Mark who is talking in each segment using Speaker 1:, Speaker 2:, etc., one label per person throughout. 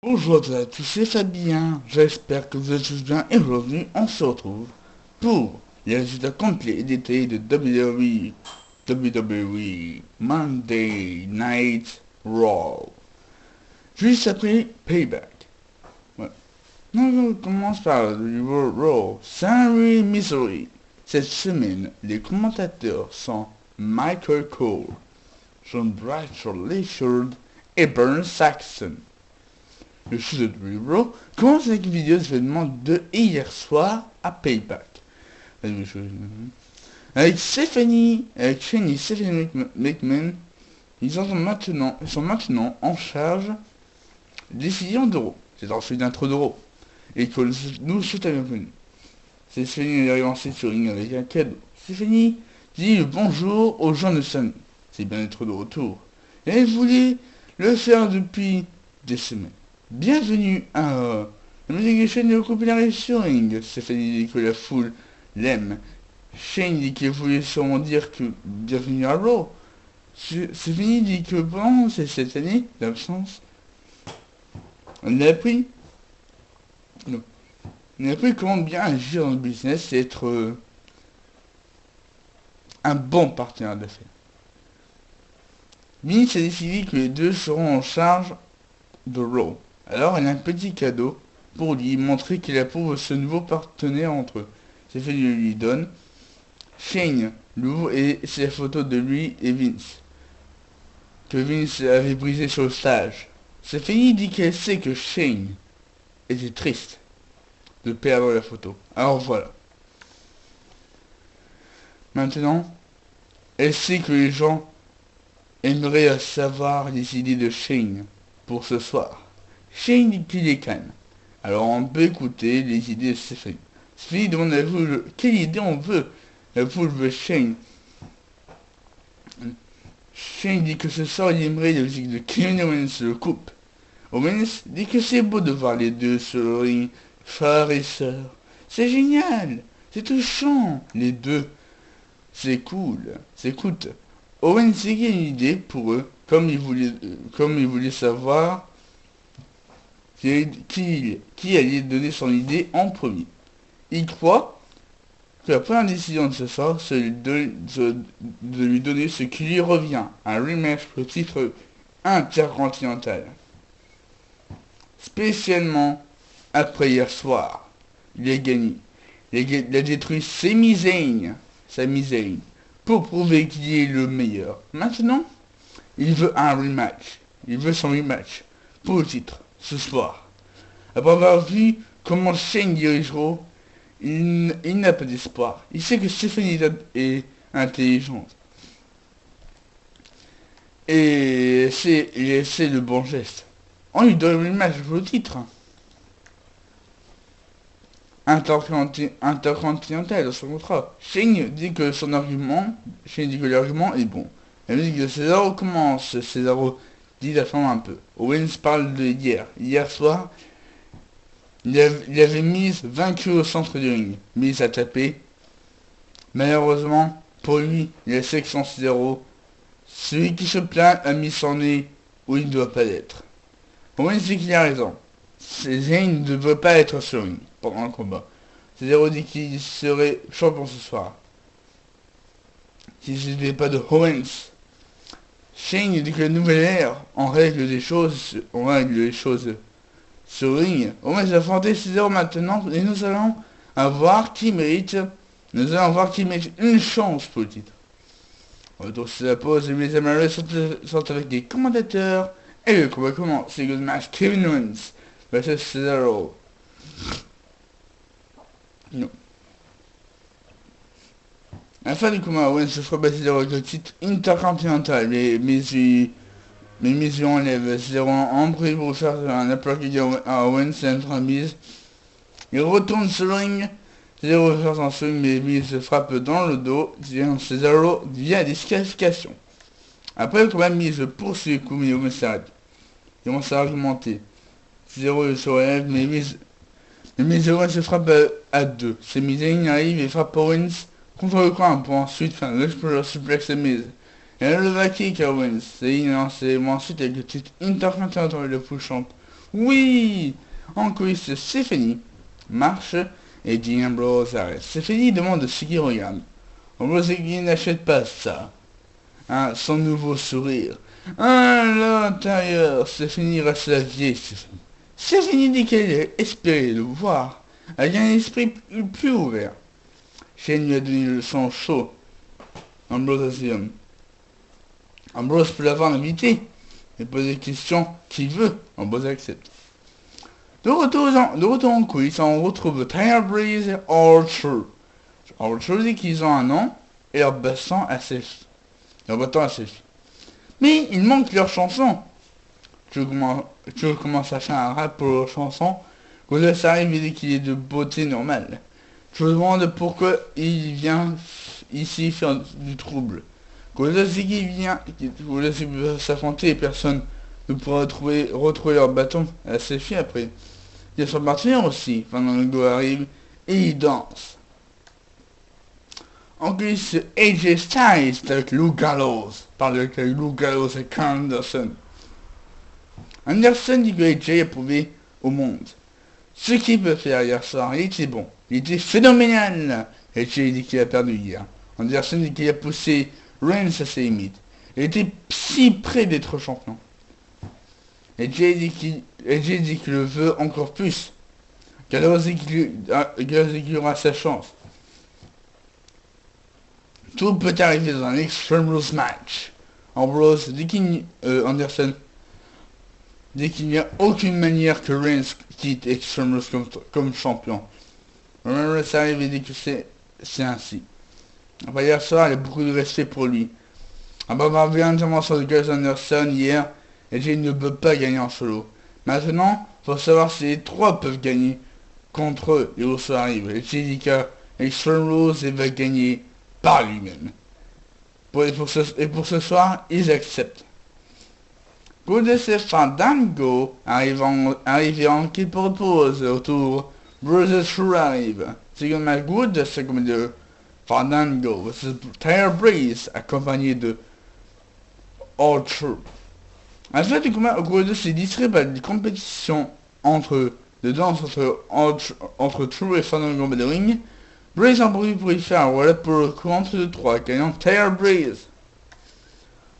Speaker 1: Bonjour à tous, c'est Fabien, j'espère que vous êtes tous bien et aujourd'hui on se retrouve pour les résultats complets et détaillés de WWE Monday Night Raw, juste après Payback. Ouais. Donc on commence par le Raw Saint-Louis, Missouri. Cette semaine, les commentateurs sont Michael Cole, John Bradshaw Layfield et Bern Saxon. Le show de Raw commence avec une vidéo d'événement de hier soir à Payback. Avec Stephanie, avec Shane et Stephanie McMahon, ils sont maintenant en charge des décisions d'Euro. C'est ensuite d'intro d'Euro. Et que nous souhaite la bienvenue. Stephanie est lancée sur ring avec un cadeau. Stephanie dit bonjour aux gens de Samy. C'est bien d'être de retour. Et elle voulait le faire depuis des semaines. Bienvenue à la musique de Shane est populaire sur ring. Stephanie dit que la foule l'aime. Shane dit qu'il voulait sûrement dire que bienvenue à Raw. Stephanie dit que pendant cette année d'absence, on a appris, non, on a appris comment bien agir dans le business et être un bon partenaire d'affaires. Vince a décidé que les deux seront en charge de Raw. Alors elle a un petit cadeau pour lui montrer qu'il approuve ce nouveau partenaire entre eux. Stephanie lui donne. Shane l'ouvre et c'est la photo de lui et Vince, que Vince avait brisé sur le stage. Stephanie dit qu'elle sait que Shane était triste de perdre la photo. Alors voilà. Maintenant, elle sait que les gens aimeraient savoir les idées de Shane pour ce soir. Shane dit qu'il est calme. Alors on peut écouter les idées de Stephanie. Stephanie demande à vous quelle idée on veut. La foule veut Shane. Shane dit que ce soir il aimerait la musique de Kevin Owens le coupe. Owens dit que c'est beau de voir les deux sur le ring, frère et sœur. C'est génial, c'est touchant, les deux. C'est cool, c'est écoute. Owens dit qu'il y a une idée pour eux, comme il voulait savoir qui allait donner son idée en premier. Il croit que la première décision de ce soir, c'est de lui donner ce qui lui revient, un rematch pour le titre intercontinental. Spécialement après hier soir, il a gagné. Il a détruit Sami Zayn, pour prouver qu'il est le meilleur. Maintenant, il veut un rematch. Il veut son rematch pour le titre, ce soir. Après avoir vu comment Shane dirige Raw, il n'a pas d'espoir. Il sait que Stephanie est intelligente. Et c'est le bon geste. On lui donne une match pour le titre. Intercontinental dans son contrat. Shane dit que l'argument est bon. La musique de Cesaro commence. Cesaro dit d'attendre un peu. Owens parle de hier. Hier soir, il avait mis vaincu au centre du ring. Mise à taper. Malheureusement, pour lui, la section Cesaro, celui qui se plaint a mis son nez où il ne doit pas être. Owens dit qu'il a raison. Zayn ne veut pas être sur ring pendant le combat. Cesaro dit qu'il serait champion ce soir s'il ne pas de Owens. Shane dit que la nouvelle ère en règle les choses sur ring. Owens va affronter Cesaro maintenant et nous allons voir qui mérite une chance pour le titre. Retour sur la pause, les Améliorés sont avec des commentateurs et le combat commence. C'est le match Kevin Owens versus Cesaro. Non. À la fin du combat, Owens se fera battre avec le titre intercontinental, mais Miz enlève Cesaro en bruit pour faire un applaudissement à Owens et un Miz. Il retourne sur le ring. Cesaro veut faire son swing, mais Miz se frappe dans le dos. Cesaro via disqualification. Après le combat, Miz poursuit le coup, mais Owens s'arrête. Il commence à argumenter. Cesaro se relève, mais Miz et Owens se frappe à deux. Sami Zayn arrive et frappe Owens contre le coin pour ensuite faire l'explosion suplex de Miz. Et là, le kick à Owens. Zayn lance ensuite avec le titre intercontinental de full champ Oui. En coulisses, Stéphanie marche et dit Ambrose arrête. Stéphanie demande ce qu'il regarde. Ambrose n'achète pas ça. Hein, son nouveau sourire. À l'intérieur, Stéphanie reste la vieille Stéphanie. Stéphanie dit qu'elle espérait le voir. Elle a un esprit plus ouvert. Shane lui a donné le sang chaud. Ambrose assume. Ambrose peut l'avoir invité. Il pose des questions qu'il veut. Ambrose accepte. De retour en coulisses, on retrouve Tyler Breeze et Archer. Archer dit qu'ils ont un an et leur battant assez. Mais il manque leur chanson. Tu commences à faire un rap pour leur chanson. Quand ça arrive, il dit qu'il est de beauté normale. Je me demande pourquoi il vient ici faire du trouble. Quand c'est qu'il vient, qu'il veut s'affronter et personne ne pourra retrouver leur bâton à la selfie après. Il y a son partenaire aussi. Fandango arrive et il danse. En plus, AJ Styles avec Lou Gallows. Parle avec Lou Gallows et Carl Anderson. Anderson dit que AJ a prouvé au monde ce qu'il peut faire hier soir. Il était bon. Il était phénoménal. AJ dit qu'il a perdu hier. Anderson dit qu'il a poussé Reigns à ses limites. Il était si près d'être champion. AJ dit qu'il le veut encore plus. Gallows dit qu'il aura sa chance. Tout peut arriver dans un Extreme Rules match. Ambrose Anderson dit qu'il n'y a aucune manière que Reigns quitte Extreme Rules comme champion. Reigns arrive et dit que c'est ainsi. Après hier soir, il a beaucoup de respect pour lui. Après avoir vu l'intervention de Gus Anderson hier, AJ ne peut pas gagner en solo. Maintenant, faut savoir si les trois peuvent gagner contre eux et où ça arrive. AJ dit que Extreme Rules et va gagner par lui-même. Et pour ce soir, ils acceptent. Goddess Fandango arrivant qui propose autour. Brothers True arrive. C'est comme un good, c'est comme de Fandango. C'est Tyler Breeze accompagné de Archer. En fait, le combat Goddess est distrait par des compétitions de danse entre True et Fandango de ring. Breeze en profite pour y faire un roll-up pour le coup entre les trois, gagnant Tyler Breeze.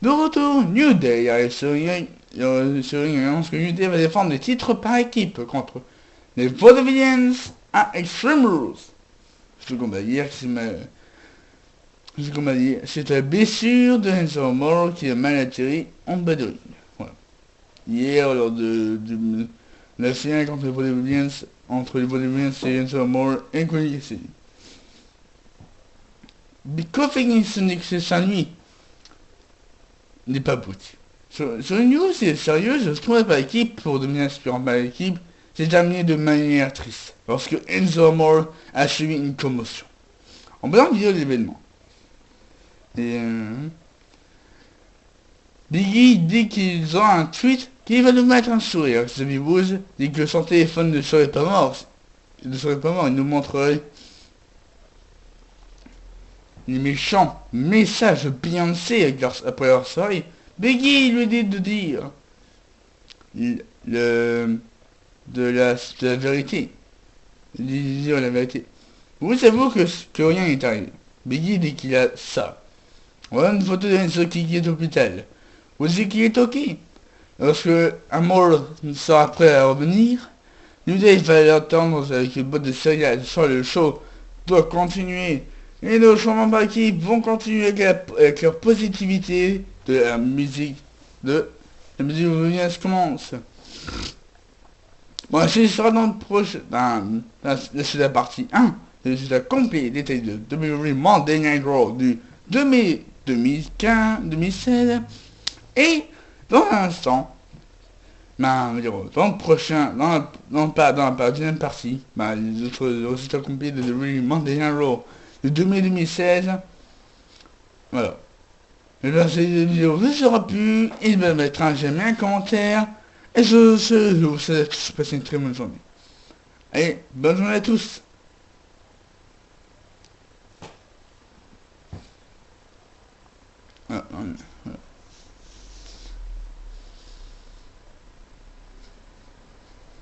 Speaker 1: De retour, New Day arrive sur ring et annonce que New Day va défendre des titres par équipe contre les Vaudevillains à Extreme Rules. Ce combat hier c'est la blessure de Enzo Amore qui a mal atterri en bas de ring. Voilà. Hier, lors de la finale contre les Vaudevillains, et Enzo Amore et Cody Cassidy. Kofi Kingston dit que c'est sa nuit n'est pas abouti. Sur une news sérieuse, je trouverais pas l'équipe pour devenir aspirant par l'équipe, c'est terminé de manière triste, lorsque Enzo Amore a subi une commotion. En blanc vidéo de l'événement. Et Biggie dit qu'ils ont un tweet qui va nous mettre un sourire. Xavier Woods dit que son téléphone ne serait pas mort. Il nous montrerait les méchants messages de Beyoncé après leur soirée. Biggie lui dit de dire de la vérité. De dire la vérité. Vous savez que rien n'est arrivé. Biggie dit qu'il a ça. Voilà une photo d'Enzo qui est au hôpital. Vous dites qu'il est ok. Lorsque Amore sera prêt à revenir, New Day va l'attendre avec une boîte de céréales. Soit le show doit continuer. Et nos changements par équipe vont continuer avec leur positivité de la musique commence. Bon, ce sera dans le prochain. C'est la partie 1. C'est la complet détail de WWE Monday Night Raw du 2 mai 2016. Et dans un instant, dans le prochain, dans la deuxième partie, les autres résultats complets de WWE Monday Night Raw du 2 mai 2016. Voilà. Et bien, cette vidéo vous aura plu, il va mettre un j'aime, un commentaire, et je vous souhaite de passer une très bonne journée. Allez, bonne journée à tous. Voilà.